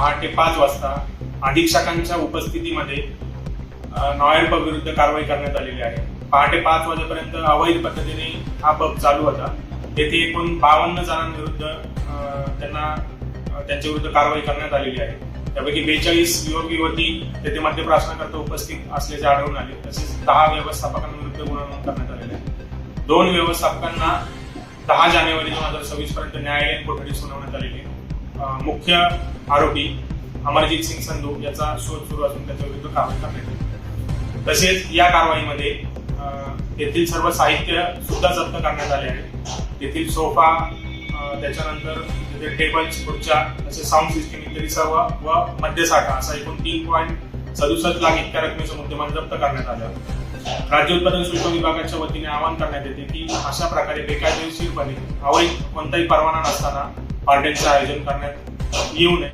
पहाटे 5 वाजता अधीक्षकांच्या उपस्थितीमध्ये नॉयर पब विरुद्ध कारवाई करण्यात आलेली आहे. पहाटे 5 वाजेपर्यंत अवैध पद्धतीने हा पब चालू होता. येथे एकूण 52 जणांविरुद्ध त्यांच्या विरुद्ध कारवाई करण्यात आलेली आहे. त्यापैकी 42 युवक युवती तेथे मद्यप्राशनाकरता उपस्थित असल्याचे आढळून आले. तसेच 10 व्यवस्थापकांविरुद्ध गुन्हा नोंद करण्यात आलेला आहे. 2 व्यवस्थापकांना 10 जानेवारी 2026 पर्यंत न्यायालयीन कोठडी सुनावण्यात आलेली आहे. मुख्य आरोपी अमरजीत सिंग संधू याचा शोध सुरू असून त्याच्या विरुद्ध कारवाई करण्यात येईल. तसेच या कारवाईमध्ये तेथील सर्व साहित्य सुद्धा जप्त करण्यात आले आहे. तेथील सोफा, त्याच्यानंतर टेबल्स, खुर्च्या, तसे साऊंड सिस्टीम इत्यादी सर्व व मद्यसाठा असा एकूण 3.67 लाख इतक्या रकमेचा मुद्देमाल जप्त करण्यात आला. राज्य उत्पादन शुल्क विभागाच्या वतीने आवाहन करण्यात येते की अशा प्रकारे बेकायदेशीरपणे अवैध कोणताही परवाना नसताना पार्ट्यांचे आयोजन करण्यात येऊ नये.